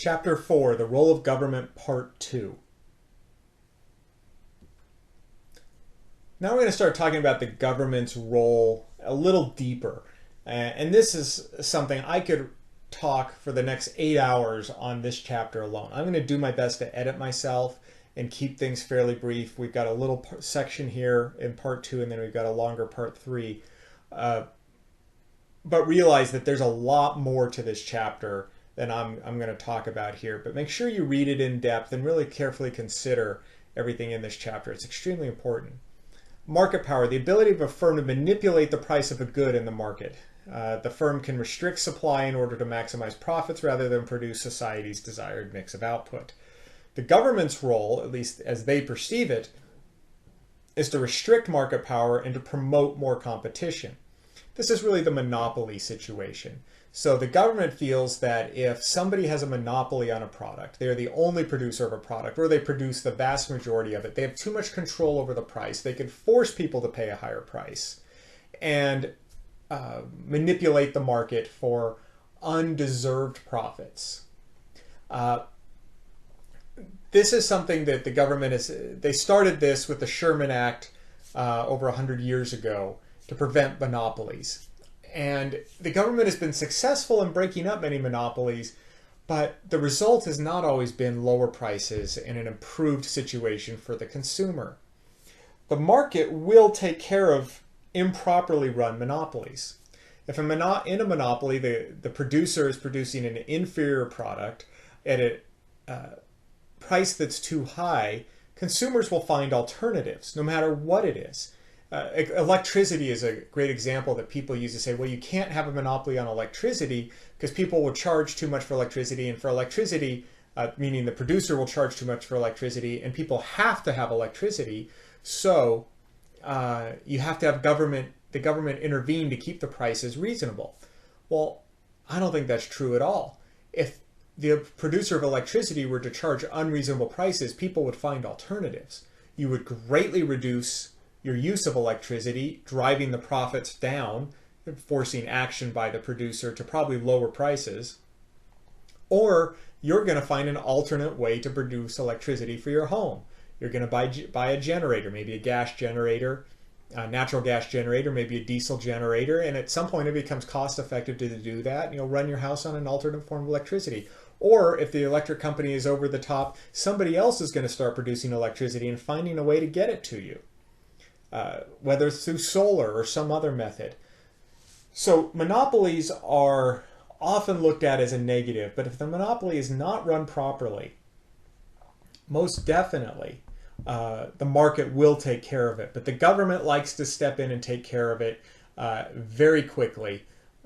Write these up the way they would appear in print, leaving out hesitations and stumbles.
Chapter 4, The Role of Government, Part 2. Now we're going to start talking about the government's role a little deeper. And this is something I could talk for the next 8 hours on this chapter alone. I'm going to do my best to edit myself and keep things fairly brief. We've got a little section here in Part 2, and then we've got a longer Part 3. But realize that there's a lot more to this chapter than I'm going to talk about here. But make sure you read it in depth and really carefully consider everything in this chapter. It's extremely important. Market power, the ability of a firm to manipulate the price of a good in the market. The firm can restrict supply in order to maximize profits rather than produce society's desired mix of output. The government's role, at least as they perceive it, is to restrict market power and to promote more competition. This is really the monopoly situation. So the government feels that if somebody has a monopoly on a product, they're the only producer of a product, or they produce the vast majority of it, they have too much control over the price. They can force people to pay a higher price and manipulate the market for undeserved profits. This is something that the government they started this with the Sherman Act over 100 years ago to prevent monopolies. And the government has been successful in breaking up many monopolies, but the result has not always been lower prices and an improved situation for the consumer. The market will take care of improperly run monopolies. If in a monopoly, the producer is producing an inferior product at a price that's too high, consumers will find alternatives, no matter what it is. Electricity is a great example that people use to say, well, you can't have a monopoly on electricity because people will charge too much for electricity, and for electricity, meaning the producer will charge too much for electricity, and people have to have electricity, so you have to have the government intervene to keep the prices reasonable. Well, I don't think that's true at all. If the producer of electricity were to charge unreasonable prices, people would find alternatives. You would greatly reduce your use of electricity, driving the profits down, forcing action by the producer to probably lower prices, or you're going to find an alternate way to produce electricity for your home. You're going to buy a generator, maybe a gas generator, a natural gas generator, maybe a diesel generator, and at some point it becomes cost effective to do that, and you'll run your house on an alternate form of electricity. Or if the electric company is over the top, somebody else is going to start producing electricity and finding a way to get it to you. Whether it's through solar or some other method. So monopolies are often looked at as a negative, but if the monopoly is not run properly, most definitely the market will take care of it. But the government likes to step in and take care of it very quickly.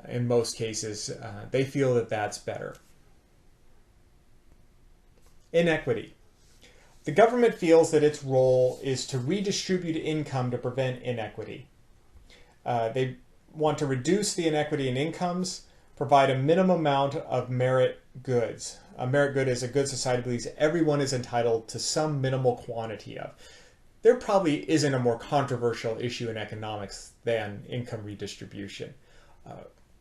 In most cases, they feel that that's better. Inequity. The government feels that its role is to redistribute income to prevent inequity. They want to reduce the inequity in incomes, provide a minimum amount of merit goods. A merit good is a good society believes everyone is entitled to some minimal quantity of. There probably isn't a more controversial issue in economics than income redistribution.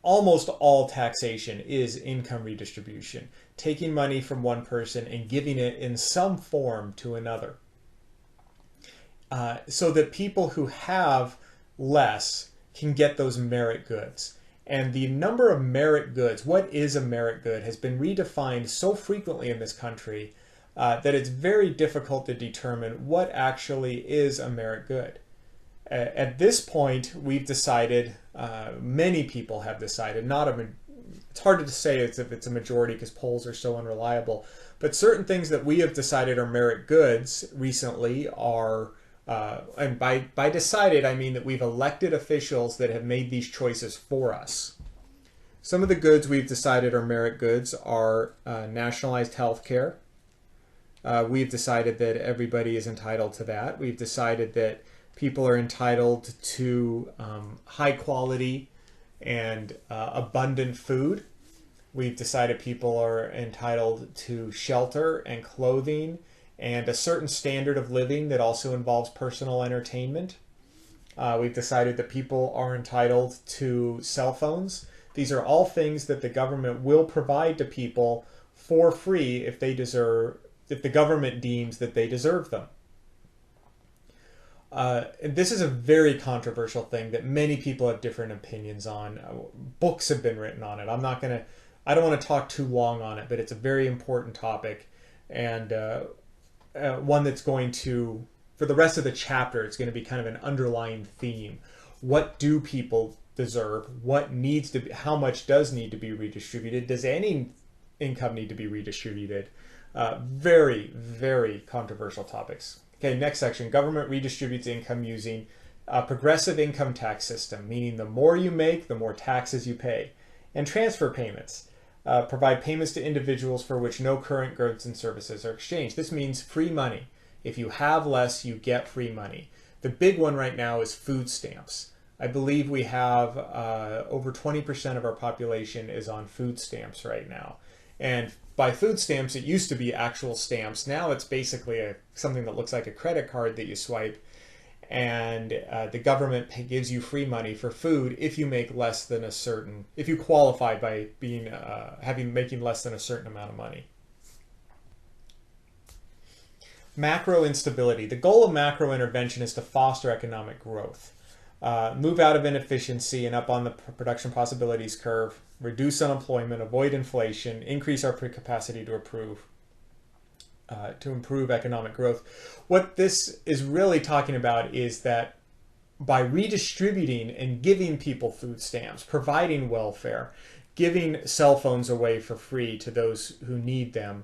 Almost all taxation is income redistribution, taking money from one person and giving it in some form to another. So that people who have less can get those merit goods. And the number of merit goods, what is a merit good, has been redefined so frequently in this country that it's very difficult to determine what actually is a merit good. At this point, we've decided, many people have decided, it's hard to say if it's a majority because polls are so unreliable, but certain things that we have decided are merit goods recently are, and by decided, I mean that we've elected officials that have made these choices for us. Some of the goods we've decided are merit goods are nationalized health care. We've decided that everybody is entitled to that. We've decided that people are entitled to high quality and abundant food. We've decided people are entitled to shelter and clothing and a certain standard of living that also involves personal entertainment. We've decided that people are entitled to cell phones. These are all things that the government will provide to people for free if if the government deems that they deserve them. And this is a very controversial thing that many people have different opinions on. Books have been written on it. I don't want to talk too long on it, but it's a very important topic, and one that's going to, for the rest of the chapter, it's going to be kind of an underlying theme. What do people deserve? What needs to be, how much does need to be redistributed? Does any income need to be redistributed? Very, very controversial topics. Okay, next section. Government redistributes income using a progressive income tax system, meaning the more you make, the more taxes you pay. And transfer payments provide payments to individuals for which no current goods and services are exchanged. This means free money. If you have less, you get free money. The big one right now is food stamps. I believe we have over 20% of our population is on food stamps right now. And by food stamps, it used to be actual stamps. Now it's basically something that looks like a credit card that you swipe, and the government gives you free money for food if you make less than a certain, if you qualify by being making less than a certain amount of money. Macro instability. The goal of macro intervention is to foster economic growth. Move out of inefficiency and up on the production possibilities curve, reduce unemployment, avoid inflation, increase our capacity to improve economic growth. What this is really talking about is that by redistributing and giving people food stamps, providing welfare, giving cell phones away for free to those who need them,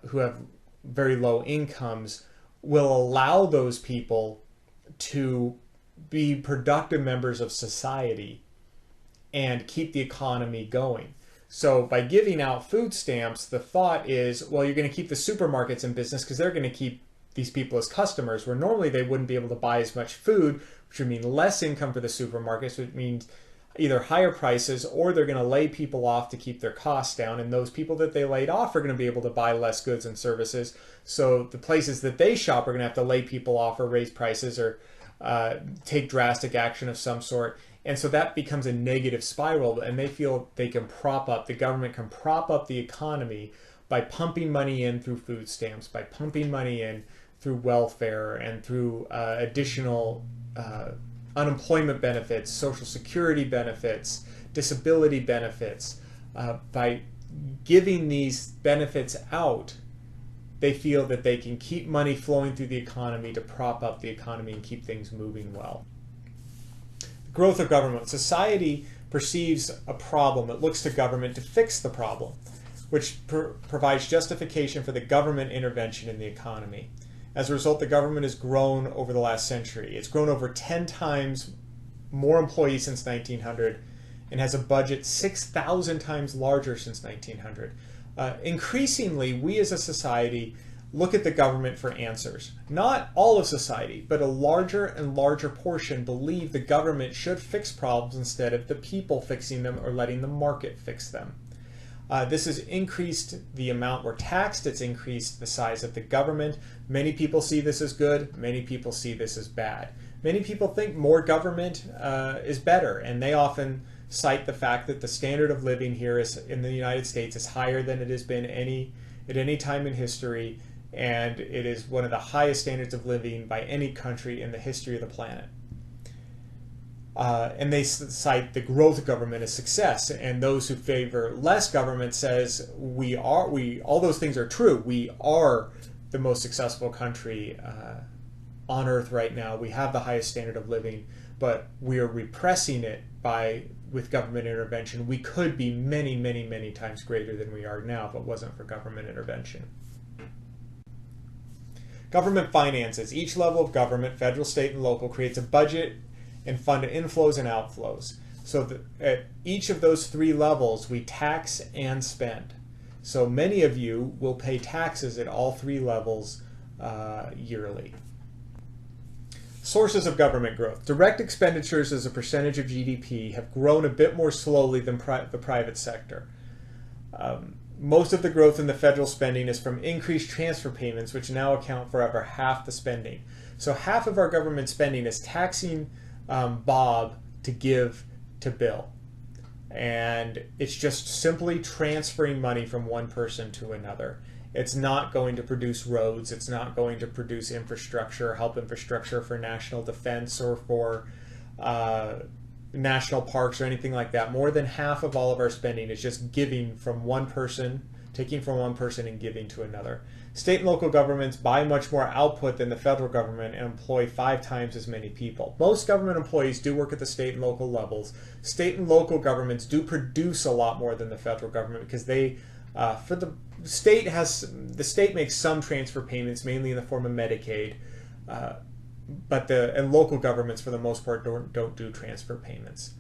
who have very low incomes, will allow those people to be productive members of society and keep the economy going. So by giving out food stamps, the thought is, well, you're going to keep the supermarkets in business because they're going to keep these people as customers, where normally they wouldn't be able to buy as much food, which would mean less income for the supermarkets, which means either higher prices, or they're going to lay people off to keep their costs down, and those people that they laid off are going to be able to buy less goods and services. So the places that they shop are going to have to lay people off or raise prices or take drastic action of some sort. And so that becomes a negative spiral, and they feel they can the government can prop up the economy by pumping money in through food stamps, by pumping money in through welfare and through additional unemployment benefits, social security benefits, disability benefits. By giving these benefits out, they feel that they can keep money flowing through the economy to prop up the economy and keep things moving well. Growth of government. Society perceives a problem. It looks to government to fix the problem, which provides justification for the government intervention in the economy. As a result, the government has grown over the last century. It's grown over 10 times more employees since 1900 and has a budget 6,000 times larger since 1900. Increasingly, we as a society look at the government for answers. Not all of society, but a larger and larger portion believe the government should fix problems instead of the people fixing them or letting the market fix them. This has increased the amount we're taxed. It's increased the size of the government. Many people see this as good. Many people see this as bad. Many people think more government is better, and they often cite the fact that the standard of living here in the United States is higher than it has been at any time in history, and it is one of the highest standards of living by any country in the history of the planet. And they cite the growth of government as success, and those who favor less government says all those things are true. We are the most successful country on earth right now. We have the highest standard of living, but we are repressing it with government intervention. We could be many, many, many times greater than we are now if it wasn't for government intervention. Government finances. Each level of government, federal, state, and local, creates a budget and fund inflows and outflows. So at each of those three levels, we tax and spend. So many of you will pay taxes at all three levels yearly. Sources of government growth. Direct expenditures as a percentage of GDP have grown a bit more slowly than the private sector. Most of the growth in the federal spending is from increased transfer payments, which now account for over half the spending. So half of our government spending is taxing Bob to give to Bill. And it's just simply transferring money from one person to another. It's not going to produce roads. It's not going to produce infrastructure, help infrastructure for national defense or for national parks or anything like that. More than half of all of our spending is just giving from one person, taking from one person and giving to another. State and local governments buy much more output than the federal government and employ 5 times as many people. Most government employees do work at the state and local levels. State and local governments do produce a lot more than the federal government because they, the state makes some transfer payments, mainly in the form of Medicaid, but and local governments for the most part don't do transfer payments.